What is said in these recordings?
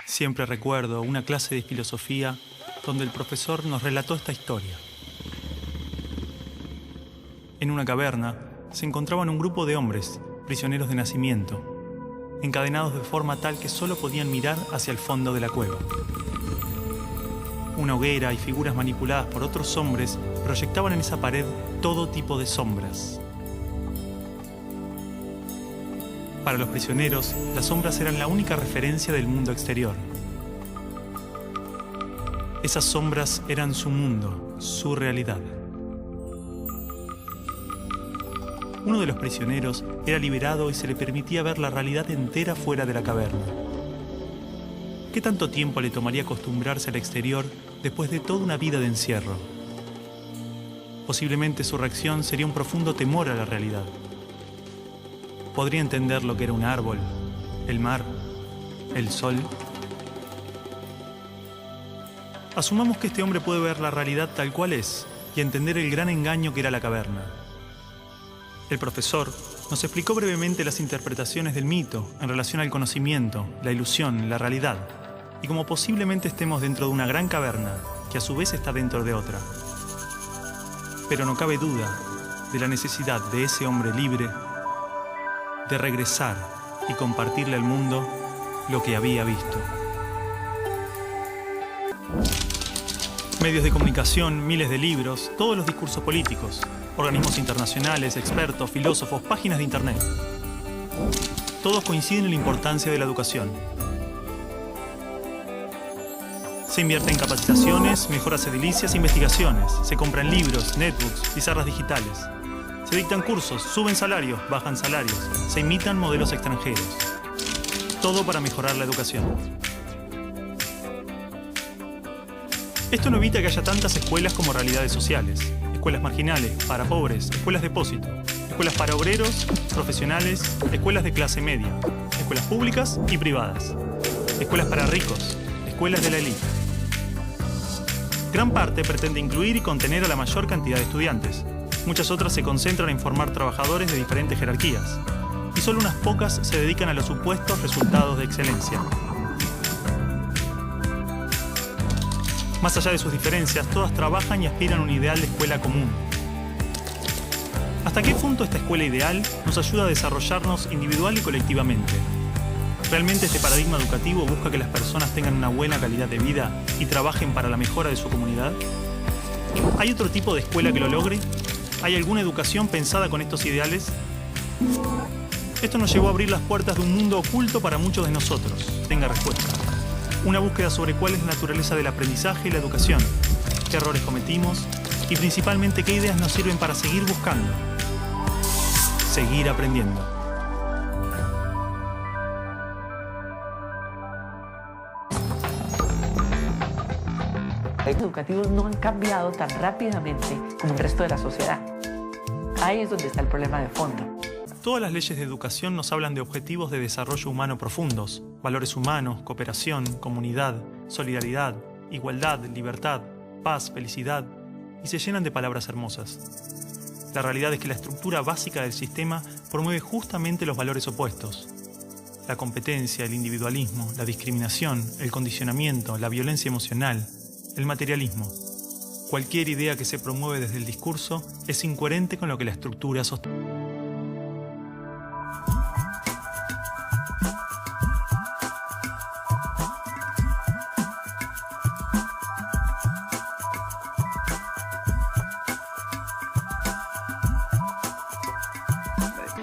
Siempre recuerdo una clase de filosofía donde el profesor nos relató esta historia. En una caverna se encontraban un grupo de hombres, prisioneros de nacimiento, encadenados de forma tal que solo podían mirar hacia el fondo de la cueva. Una hoguera y figuras manipuladas por otros hombres proyectaban en esa pared todo tipo de sombras. Para los prisioneros, las sombras eran la única referencia del mundo exterior. Esas sombras eran su mundo, su realidad. Uno de los prisioneros era liberado y se le permitía ver la realidad entera fuera de la caverna. ¿Qué tanto tiempo le tomaría acostumbrarse al exterior después de toda una vida de encierro? Posiblemente su reacción sería un profundo temor a la realidad. Podría entender lo que era un árbol, el mar, el sol. Asumamos que este hombre puede ver la realidad tal cual es y entender el gran engaño que era la caverna. El profesor nos explicó brevemente las interpretaciones del mito en relación al conocimiento, la ilusión, la realidad, y cómo posiblemente estemos dentro de una gran caverna que a su vez está dentro de otra. Pero no cabe duda de la necesidad de ese hombre libre de regresar y compartirle al mundo lo que había visto. Medios de comunicación, miles de libros, todos los discursos políticos, organismos internacionales, expertos, filósofos, páginas de internet. Todos coinciden en la importancia de la educación. Se invierte en capacitaciones, mejoras edilicias e investigaciones. Se compran libros, netbooks, pizarras digitales. Se dictan cursos, suben salarios, bajan salarios, se imitan modelos extranjeros. Todo para mejorar la educación. Esto no evita que haya tantas escuelas como realidades sociales. Escuelas marginales, para pobres, escuelas depósito, escuelas para obreros, profesionales, escuelas de clase media, escuelas públicas y privadas, escuelas para ricos, escuelas de la élite. Gran parte pretende incluir y contener a la mayor cantidad de estudiantes. Muchas otras se concentran en formar trabajadores de diferentes jerarquías, y solo unas pocas se dedican a los supuestos resultados de excelencia. Más allá de sus diferencias, todas trabajan y aspiran a un ideal de escuela común. ¿Hasta qué punto esta escuela ideal nos ayuda a desarrollarnos individual y colectivamente? ¿Realmente este paradigma educativo busca que las personas tengan una buena calidad de vida y trabajen para la mejora de su comunidad? ¿Hay otro tipo de escuela que lo logre? ¿Hay alguna educación pensada con estos ideales? Esto nos llevó a abrir las puertas de un mundo oculto para muchos de nosotros. Tenga respuesta. Una búsqueda sobre cuál es la naturaleza del aprendizaje y la educación, qué errores cometimos y principalmente qué ideas nos sirven para seguir buscando, seguir aprendiendo. Los educativos no han cambiado tan rápidamente como el resto de la sociedad. Ahí es donde está el problema de fondo. Todas las leyes de educación nos hablan de objetivos de desarrollo humano profundos, valores humanos, cooperación, comunidad, solidaridad, igualdad, libertad, paz, felicidad, y se llenan de palabras hermosas. La realidad es que la estructura básica del sistema promueve justamente los valores opuestos. La competencia, el individualismo, la discriminación, el condicionamiento, la violencia emocional, el materialismo. Cualquier idea que se promueve desde el discurso es incoherente con lo que la estructura sostiene.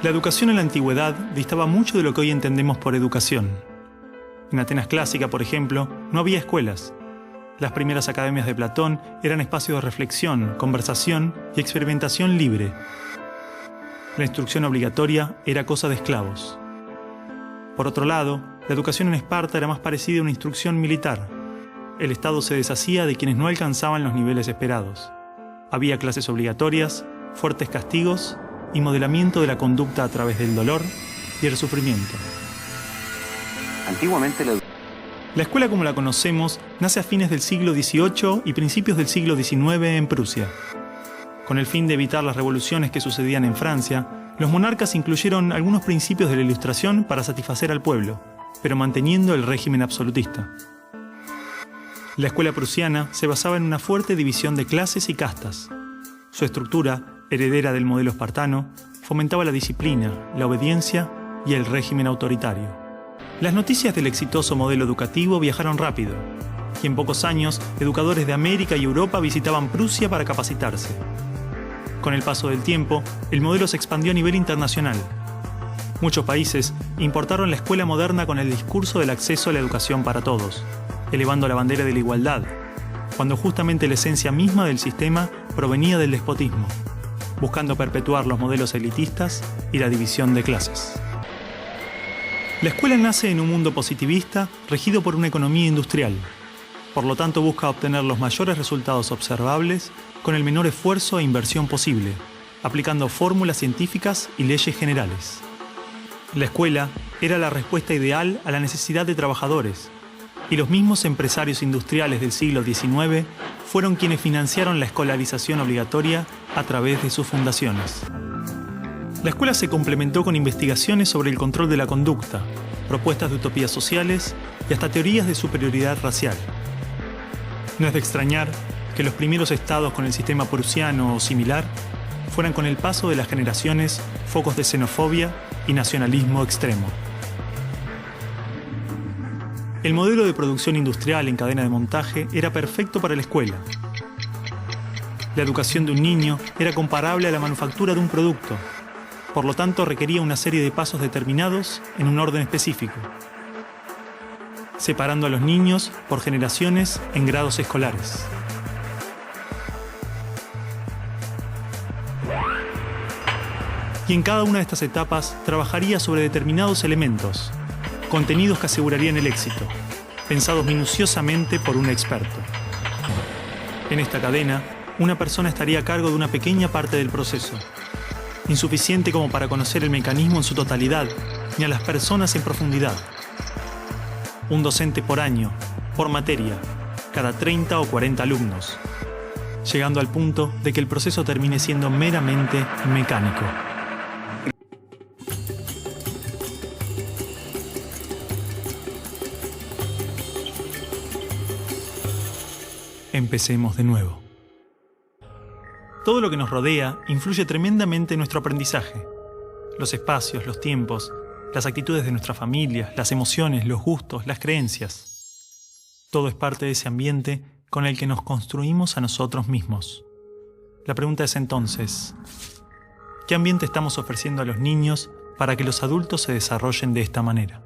La educación en la antigüedad distaba mucho de lo que hoy entendemos por educación. En Atenas clásica, por ejemplo, no había escuelas. Las primeras academias de Platón eran espacios de reflexión, conversación y experimentación libre. La instrucción obligatoria era cosa de esclavos. Por otro lado, la educación en Esparta era más parecida a una instrucción militar. El Estado se deshacía de quienes no alcanzaban los niveles esperados. Había clases obligatorias, fuertes castigos y modelamiento de la conducta a través del dolor y el sufrimiento. Antiguamente la escuela como la conocemos nace a fines del siglo XVIII y principios del siglo XIX en Prusia. Con el fin de evitar las revoluciones que sucedían en Francia, Los monarcas incluyeron algunos principios de la Ilustración para satisfacer al pueblo, pero manteniendo el régimen absolutista. La escuela prusiana se basaba en una fuerte división de clases y castas. Su estructura, heredera del modelo espartano, fomentaba la disciplina, la obediencia y el régimen autoritario. Las noticias del exitoso modelo educativo viajaron rápido, y en pocos años, educadores de América y Europa visitaban Prusia para capacitarse. Con el paso del tiempo, el modelo se expandió a nivel internacional. Muchos países importaron la escuela moderna con el discurso del acceso a la educación para todos, elevando la bandera de la igualdad, cuando justamente la esencia misma del sistema provenía del despotismo, buscando perpetuar los modelos elitistas y la división de clases. La escuela nace en un mundo positivista regido por una economía industrial. Por lo tanto, busca obtener los mayores resultados observables con el menor esfuerzo e inversión posible, aplicando fórmulas científicas y leyes generales. La escuela era la respuesta ideal a la necesidad de trabajadores, y los mismos empresarios industriales del siglo XIX fueron quienes financiaron la escolarización obligatoria a través de sus fundaciones. La escuela se complementó con investigaciones sobre el control de la conducta, propuestas de utopías sociales y hasta teorías de superioridad racial. No es de extrañar que los primeros estados con el sistema prusiano o similar fueran con el paso de las generaciones focos de xenofobia y nacionalismo extremo. El modelo de producción industrial en cadena de montaje era perfecto para la escuela. La educación de un niño era comparable a la manufactura de un producto, por lo tanto requería una serie de pasos determinados en un orden específico, separando a los niños por generaciones en grados escolares. Y en cada una de estas etapas trabajaría sobre determinados elementos, contenidos que asegurarían el éxito, pensados minuciosamente por un experto. En esta cadena, una persona estaría a cargo de una pequeña parte del proceso, insuficiente como para conocer el mecanismo en su totalidad, ni a las personas en profundidad. Un docente por año, por materia, cada 30 o 40 alumnos, llegando al punto de que el proceso termine siendo meramente mecánico. Empecemos de nuevo. Todo lo que nos rodea influye tremendamente en nuestro aprendizaje. Los espacios, los tiempos, las actitudes de nuestra familia, las emociones, los gustos, las creencias. Todo es parte de ese ambiente con el que nos construimos a nosotros mismos. La pregunta es entonces, ¿qué ambiente estamos ofreciendo a los niños para que los adultos se desarrollen de esta manera?